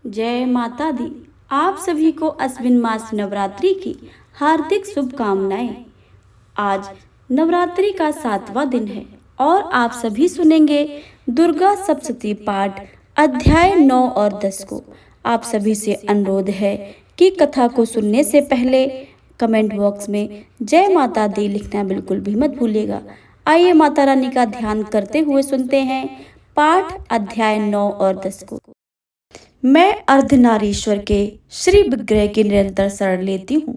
जय माता दी। आप सभी को अश्विन मास नवरात्रि की हार्दिक शुभकामनाएं। आज नवरात्रि का 7वां दिन है और आप सभी सुनेंगे दुर्गा सप्तशती पाठ अध्याय 9 और 10 को। आप सभी से अनुरोध है कि कथा को सुनने से पहले कमेंट बॉक्स में जय माता दी लिखना बिल्कुल भी मत भूलिएगा। आइए माता रानी का ध्यान करते हुए सुनते हैं पाठ अध्याय 9 और 10 को। मैं अर्धनारीश्वर के श्री विग्रह की निरंतर शरण लेती हूँ।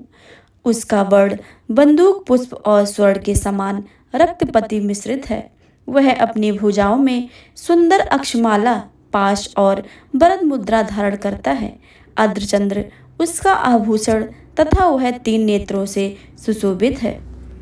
उसका वर्ण बंदूक पुष्प और स्वर्ण के समान रक्तपति मिश्रित है। वह अपनी भुजाओं में सुंदर अक्षमाला, पाश और वरद मुद्रा धारण करता है। अर्धचंद्र उसका आभूषण तथा वह 3 नेत्रों से सुशोभित है।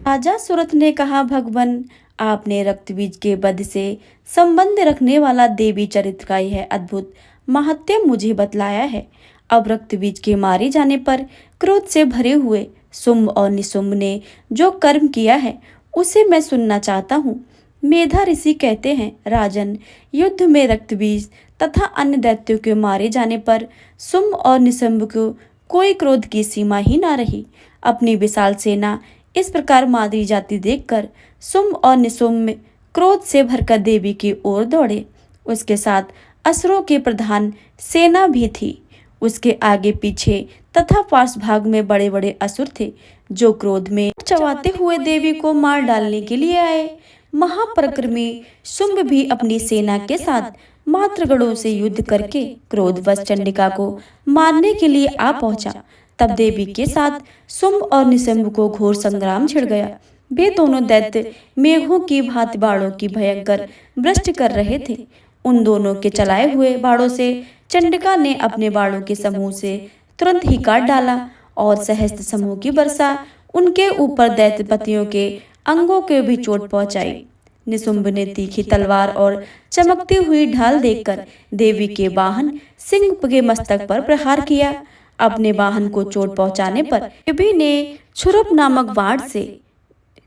राजा सुरथ ने कहा, भगवान, आपने रक्तबीज के वध से संबंध रखने वाला देवी चरित्र का यह अद्भुत महत्य मुझे बतलाया है। अब रक्तबीज के मारे जाने पर क्रोध से भरे हुए शुंभ और निशुंभ ने जो कर्म किया है उसे मैं सुनना चाहता हूँ। मेधा ऋषि कहते हैं, राजन, युद्ध में रक्तबीज तथा अन्य दैत्यों के मारे जाने पर शुंभ और निशुंभ को कोई क्रोध की सीमा ही ना रही। अपनी विशाल सेना इस प्रकार मारी जाती देखकर शुंभ और निशुंभ क्रोध से भरकर देवी की ओर दौड़े। उसके साथ असुरों के प्रधान सेना भी थी। उसके आगे पीछे तथा पार्श्व भाग में बड़े बड़े असुर थे जो क्रोध में चबाते हुए देवी को मार डालने के लिए आए। महापराक्रमी शुंभ भी अपनी सेना के साथ मातृगणों से युद्ध करके क्रोधवश चंडिका को मारने के लिए आ पहुंचा। तब देवी के साथ शुंभ और निशुंभ को घोर संग्राम छिड़ गया। वे दोनों दैत्य मेघों की भांति बाणों की भयंकर वृष्टि कर रहे थे। उन दोनों के चलाए हुए बाणों से चंडिका ने अपने बाणों के समूह से तुरंत ही काट डाला और सहस्त्र समूह की वर्षा उनके ऊपर दैत्यपतियों के अंगों के भी चोट पहुंचाई। निशुंभ ने तीखी तलवार और चमकती हुई ढाल देखकर देवी के वाहन सिंह के मस्तक पर प्रहार किया। अपने वाहन को चोट पहुंचाने पर देवी ने छुरुप नामक बाण से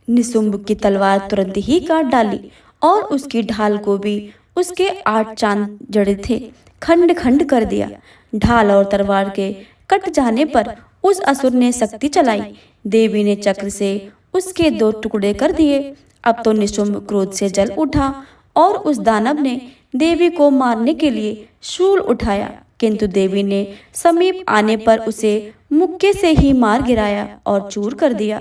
निशुंभ की तलवार तुरंत ही काट डाली और उसकी ढाल को भी उसके 8 चांद जड़े थे खंड खंड कर दिया। ढाल और तलवार के कट जाने पर उस असुर ने शक्ति चलाई। देवी ने चक्र से उसके 2 टुकड़े कर दिए। अब तो निशुंभ क्रोध से जल उठा और उस दानव ने देवी को मारने के लिए शूल उठाया, किंतु देवी ने समीप आने पर उसे मुक्के से ही मार गिराया और चूर कर दिया।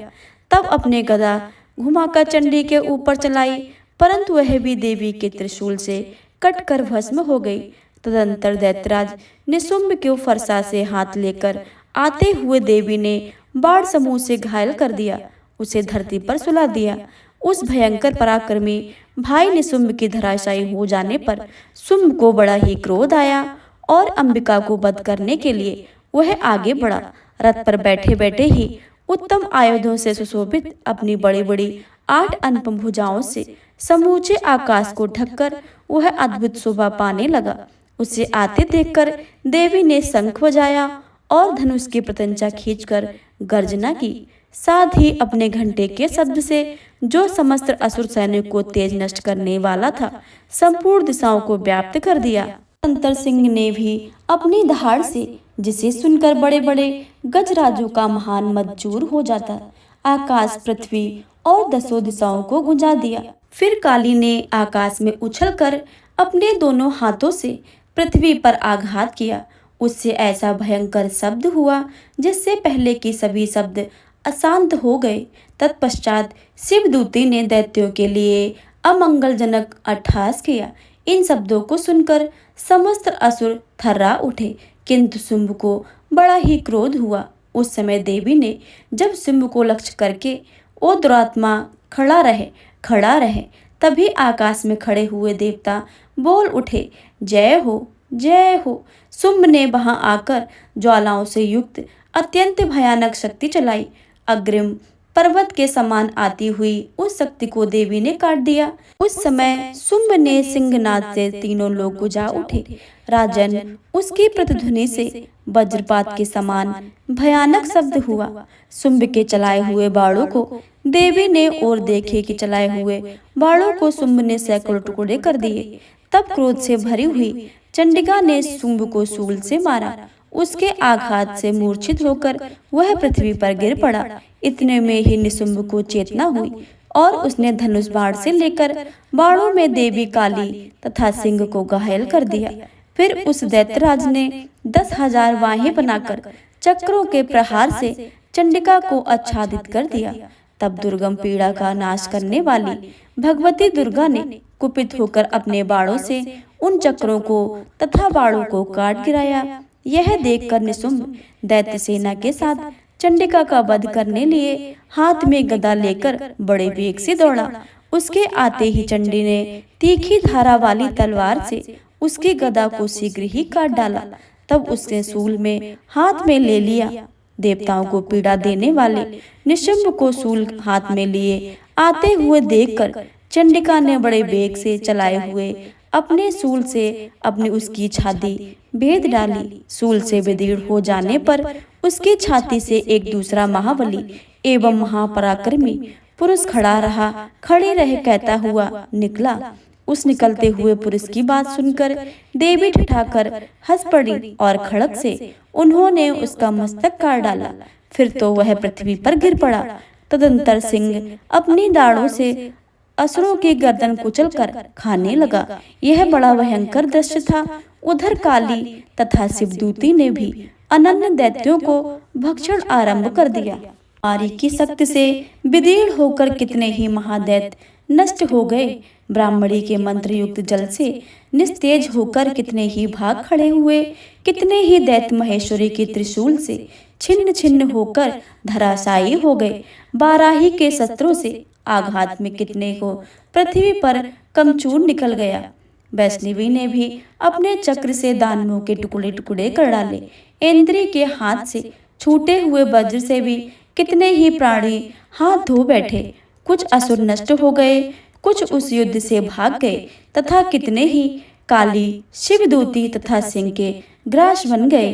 तब अपने गदा घुमाकर चंडी के ऊपर चलाई, परंतु वह भी देवी के त्रिशूल से कटकर भस्म हो गई। तदंतर दैत्यराज निशुंभ को फरसा से हाथ लेकर आते हुए देवी ने बाण समूह से घायल कर दिया, उसे धरती पर सुला दिया। उस भयंकर पराक्रमी भाई निशुंभ की धराशायी हो जाने पर शुंभ को बड़ा ही क्रोध आया और अंबिका को वध करने के लिए वह आगे बढ़ा। रथ पर बैठे बैठे ही उत्तम आयुधों से सुशोभित अपनी बड़ी बड़ी 8 अनुपम भुजाओं से समूचे आकाश को ढककर वह अद्भुत शोभा पाने लगा। उसे आते देखकर देवी ने शंख बजाया और धनुष की प्रत्यंचा खींचकर गर्जना की। साथ ही अपने घंटे के शब्द से जो समस्त असुर सैनिक को तेज नष्ट करने वाला था, संपूर्ण दिशाओं को व्याप्त कर दिया। अंतर सिंह ने भी अपनी दहाड़ से, जिसे सुनकर बड़े बड़े गजराजों का महान मदचूर हो जाता, आकाश, पृथ्वी और 10 दिशाओं को गुंजा दिया। फिर काली ने आकाश में उछलकर अपने दोनों हाथों से पृथ्वी पर आघात किया। उससे ऐसा भयंकर शब्द हुआ जिससे पहले के सभी शब्द अशांत हो गए। तत्पश्चात शिवदूती ने दैत्यों के लिए अमंगलजनक अट्टहास किया। इन शब्दों को सुनकर समस्त असुर थर्रा उठे, किंतु शुंभ को बड़ा ही क्रोध हुआ। उस समय देवी ने जब शुंभ को लक्ष्य करके, ओ दुरात्मा, खड़ा रहे, तभी आकाश में खड़े हुए देवता बोल उठे, जय हो, जय हो। शुंभ ने वहां आकर ज्वालाओं से युक्त अत्यंत भयानक शक्ति चलाई। अग्रिम पर्वत के समान आती हुई उस शक्ति को देवी ने काट दिया। उस समय शुंभ ने सिंहनाद से तीनों लोग गुजा उठे। राजन, उसकी प्रतिध्वनि से वज्रपात के समान भयानक शब्द हुआ। शुंभ के चलाए हुए बाणों को देवी ने और देखे कि चलाए हुए बाणों को शुंभ ने सैकड़ों टुकड़े कर दिए। तब क्रोध से भरी हुई चंडिका ने शुंभ को शूल से मारा। उसके आघात से मूर्छित होकर वह पृथ्वी पर गिर पड़ा। इतने में ही निशुंभ को चेतना हुई और उसने धनुष बाण से लेकर बाणों में देवी काली तथा सिंह को घायल कर दिया। फिर उस दैत्यराज ने 10,000 बाहें बनाकर चक्रों के प्रहार से चंडिका को आच्छादित कर दिया। तब दुर्गम पीड़ा का नाश करने वाली भगवती दुर्गा ने कुपित होकर अपने बाणों से उन चक्रों को तथा बाणों को काट गिराया। यह देखकर निशुंभ दैत्य सेना के साथ चंडिका का वध करने लिए हाथ में गदा लेकर बड़े वेग से दौड़ा। उसके आते ही चंडी ने तीखी धारा वाली तलवार से उसकी गदा को शीघ्र ही काट डाला। तब उसने शूल में हाथ में ले लिया। देवताओं को पीड़ा देने वाले निशुंभ को शूल हाथ में लिए आते हुए देखकर चंडिका ने बड़े वेग से चलाए हुए अपने शूल से अपनी उसकी छाती भेद डाली। शूल से विदीर्ण हो जाने पर उसकी छाती से एक दूसरा महाबली एवं महापराक्रमी पुरुष खड़ा रहा। खड़े रहे कहता हुआ निकला। उस निकलते हुए पुरुष की बात सुनकर देवी ठठाकर हंस पड़ी और खड़क से उन्होंने उसका मस्तक काट डाला। फिर तो वह पृथ्वी पर गिर पड़ा। तदंतर सिंह अपनी दाढ़ों से असुरों की गर्दन कुचलकर खाने लगा। यह बड़ा भयंकर दृश्य था। उधर काली तथा शिवदूती ने भी अनन्य दैत्यों को भक्षण आरंभ कर दिया। आरी की शक्ति से विदीर्ण होकर कितने ही महादैत्य नष्ट हो गए। ब्राह्मणी के मंत्र युक्त जल से निस्तेज होकर कितने ही भाग खड़े हुए। कितने ही दैत्य महेश्वरी के त्रिशूल से छिन्न छिन्न होकर धराशायी हो गए। बाराही के शस्त्रों से आघात में कितने को पृथ्वी पर कमचूर निकल गया। वैष्णवी ने भी अपने चक्र से दानवों के टुकड़े टुकड़े कर डाले। इंद्री के हाथ से छूटे हुए वज्र से भी कितने ही प्राणी हाथ धो बैठे। कुछ असुर नष्ट हो गए, कुछ उस युद्ध से भाग गए तथा कितने ही काली शिवदूती तथा सिंह के ग्रास बन गए।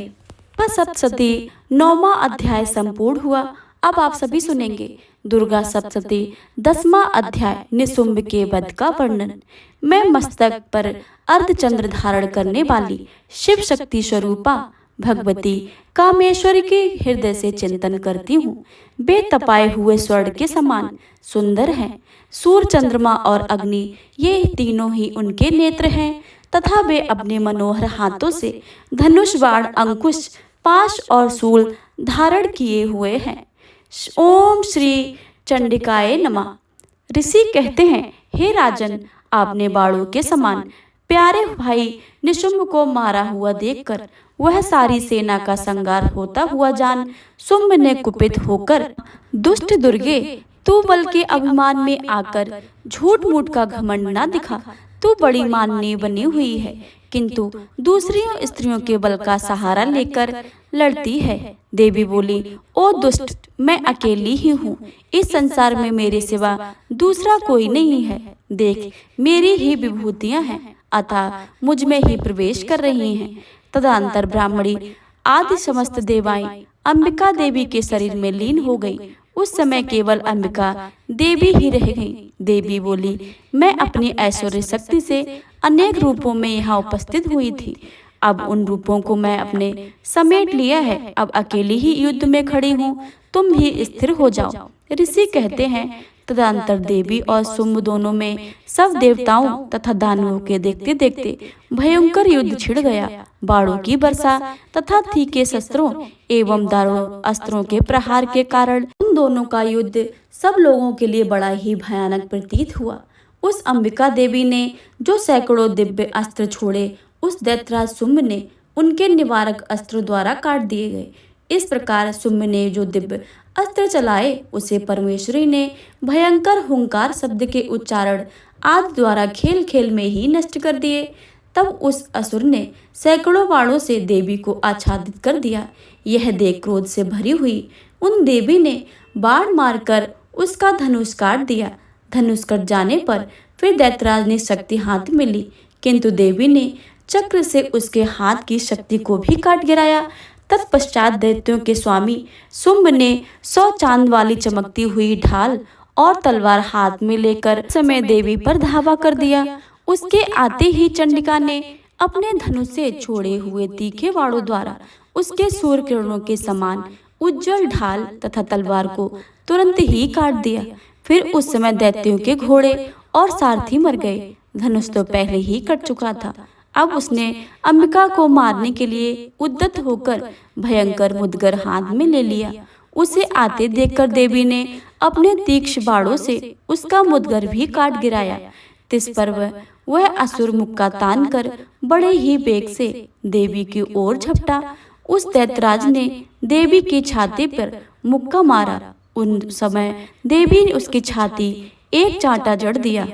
सप्तशती 9वां अध्याय संपूर्ण हुआ। अब आप सभी सुनेंगे दुर्गा सप्तशती 10वां अध्याय निशुंभ के वध का वर्णन। मैं मस्तक पर अर्धचंद्र धारण करने वाली शिव शक्ति स्वरूपा भगवती कामेश्वरी के हृदय से चिंतन करती हूँ। वे तपाए हुए स्वर्ण के समान सुंदर हैं। सूर्य, चंद्रमा और अग्नि ये तीनों ही उनके नेत्र हैं तथा वे अपने मनोहर हाथों से धनुष, बाण, अंकुश, पाश और शूल धारण किए हुए हैं। ओम श्री चंडिकाय नमः। ऋषि कहते हैं, हे राजन, आपने बाणों के समान प्यारे भाई निशुंभ को मारा हुआ देखकर वह सारी सेना का संहार होता हुआ जान शुंभ ने कुपित होकर, दुष्ट दुर्गे, तू बल के अभिमान में आकर झूठ मूठ का घमंड ना दिखा। तू बड़ी माननीय बनी हुई है किंतु दूसरी स्त्रियों के बल का सहारा लेकर लड़ती है। देवी बोली, ओ दुष्ट, मैं अकेली ही हूँ। इस संसार में मेरे सिवा दूसरा कोई नहीं है। देख, मेरी ही विभूतियां हैं, अतः मुझ में ही प्रवेश कर रही हैं। तदंतर ब्राह्मणी आदि समस्त देवाएं अंबिका देवी के शरीर में लीन हो गई। उस समय केवल अंबिका देवी ही रह गई। देवी बोली, मैं अपनी ऐश्वर्य शक्ति से अनेक रूपों में यहाँ उपस्थित हुई थी। अब उन रूपों को मैं अपने समेट लिया है। अब अकेली ही युद्ध में खड़ी हूँ, तुम भी स्थिर हो जाओ। ऋषि कहते हैं, तदंतर देवी और शुंभ दोनों में सब देवताओं तथा दानवों के देखते देखते भयंकर युद्ध छिड़ गया। बाणों की वर्षा तथा तीखे शस्त्रों एवं दारुण अस्त्रों के प्रहार के कारण उन दोनों का युद्ध सब लोगों के लिए बड़ा ही भयानक प्रतीत हुआ। उस अंबिका देवी ने जो सैकड़ों दिव्य अस्त्र छोड़े, उस दैत्यराज शुंभ ने उनके निवारक अस्त्रों द्वारा काट दिए गए। इस प्रकार शुंभ ने जो दिव्य अस्त्र चलाए, उसे परमेश्वरी ने भयंकर हुंकार शब्द के उच्चारण आदि द्वारा खेल खेल में ही नष्ट कर दिए। तब उस असुर ने सैकड़ों बाणों से देवी को आच्छादित कर दिया। यह देख क्रोध से भरी हुई उन देवी ने बाण मारकर उसका धनुष काट दिया। धनुष कट जाने पर फिर दैत्यराज ने शक्ति हाथ में ली, किंतु देवी ने चक्र से उसके हाथ की शक्ति को भी काट गिराया। तत्पश्चात दैत्यों के स्वामी शुंभ ने 100 चांद वाली चमकती हुई ढाल और तलवार हाथ में लेकर समय देवी पर धावा कर दिया। उसके आते ही चंडिका ने अपने धनुष से छोड़े हुए तीखे बाणों द्वारा उसके सूर्य किरणों के समान उज्जवल ढाल तथा तलवार को तुरंत ही काट दिया। फिर उस समय दैत्यों के घोड़े और सारथी मर गए। धनुष तो पहले ही कट चुका था। अब उसने अंबिका को मारने के लिए उद्यत होकर भयंकर मुदगर हाथ में ले लिया। उसे आते देखकर देवी ने अपने तीक्ष्ण बाणों से उसका मुदगर भी काट गिराया। तिस पर वह असुर मुक्का तान कर बड़े ही बेग से देवी की ओर झपटा। उस दैत्यराज ने देवी की छाती पर मुक्का मारा। उन समय देवी ने उसकी छाती एक चांटा जड़ दिया।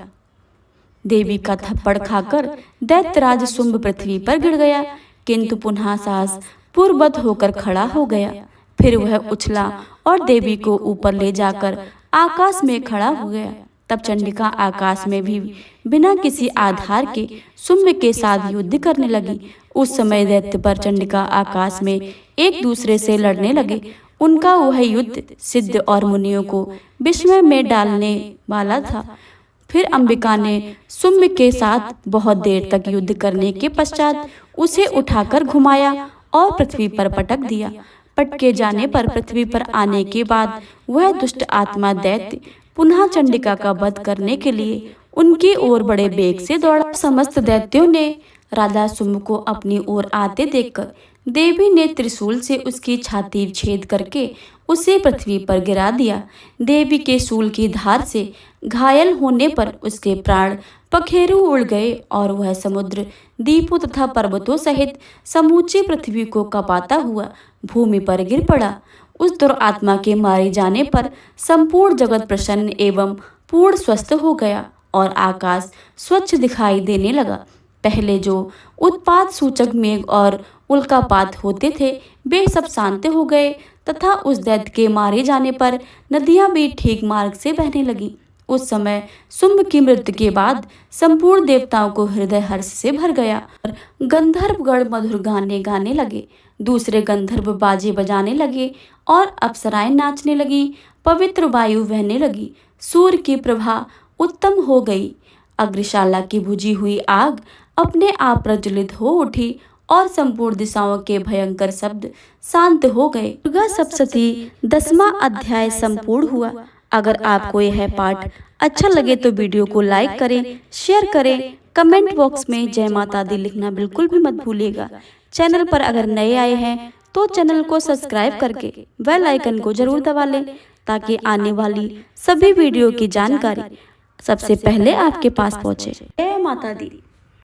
देवी का थप्पड़ खाकर दैत्यराज शुंभ पृथ्वी पर गिर गया, किंतु पुनः साहस पूर्ववत होकर खड़ा हो गया। फिर वह उछला और देवी को ऊपर ले जाकर आकाश में खड़ा हो गया। तब चंडिका आकाश में भी बिना किसी आधार के शुंभ के साथ युद्ध करने लगी। उस समय दैत्य पर चंडिका आकाश में एक दूसरे से लड़ने लगे। उनका वह युद्ध सिद्ध और मुनियों को विस्मय में डालने वाला था। फिर अंबिका ने शुंभ के साथ बहुत देर तक युद्ध करने के पश्चात उसे उठाकर घुमाया और पृथ्वी पर पटक दिया। पटके जाने पर पृथ्वी पर आने के बाद वह दुष्ट आत्मा दैत्य पुनः चंडिका का वध करने के लिए उनकी ओर बड़े बेग से दौड़ा। समस्त दैत्यों ने राजा शुंभ को अपनी ओर आते देखकर देवी ने त्रिशूल से उसकी छाती छेद करके उसे पृथ्वी पर गिरा दिया। देवी के शूल की धार से घायल होने पर उसके प्राण पखेरु उड़ गए और वह समुद्र, द्वीपों तथा पर्वतों सहित समूची पृथ्वी को कपाता हुआ भूमि पर गिर पड़ा। उस दुरात्मा के मारे जाने पर संपूर्ण जगत प्रसन्न एवं पूर्ण स्वस्थ हो गया और आकाश स्वच्छ दिखाई देने लगा। पहले जो उत्पात सूचक मेघ और उल्कापात होते थे वे सब शांत हो गए तथा उस दैत्य के मारे जाने पर नदियां भी ठीक मार्ग से बहने लगी। उस समय शुंभ की मृत्यु के बाद संपूर्ण देवताओं को हृदय हर्ष से भर गया और गंधर्वगण मधुर गाने गाने लगे। दूसरे गंधर्व बाजे बजाने लगे और अप्सराएं नाचने लगी। पवित्र वायु बहने लगी। सूर्य की प्रभा उत्तम हो गई। अग्निशाला की बुझी हुई आग अपने आप प्रज्वलित हो उठी और संपूर्ण दिशाओं के भयंकर शब्द शांत हो गए। दुर्गा सप्तशती 10वां अध्याय संपूर्ण हुआ। अगर आपको यह पाठ अच्छा लगे तो वीडियो को लाइक करें, शेयर करें, कमेंट बॉक्स में जय माता दी लिखना बिल्कुल भी मत भूलिएगा। चैनल पर अगर नए आए हैं तो चैनल को सब्सक्राइब करके बेल आइकन को जरूर दबा लें ताकि आने वाली सभी वीडियो की जानकारी सबसे पहले आपके पास पहुंचे। जय माता दी।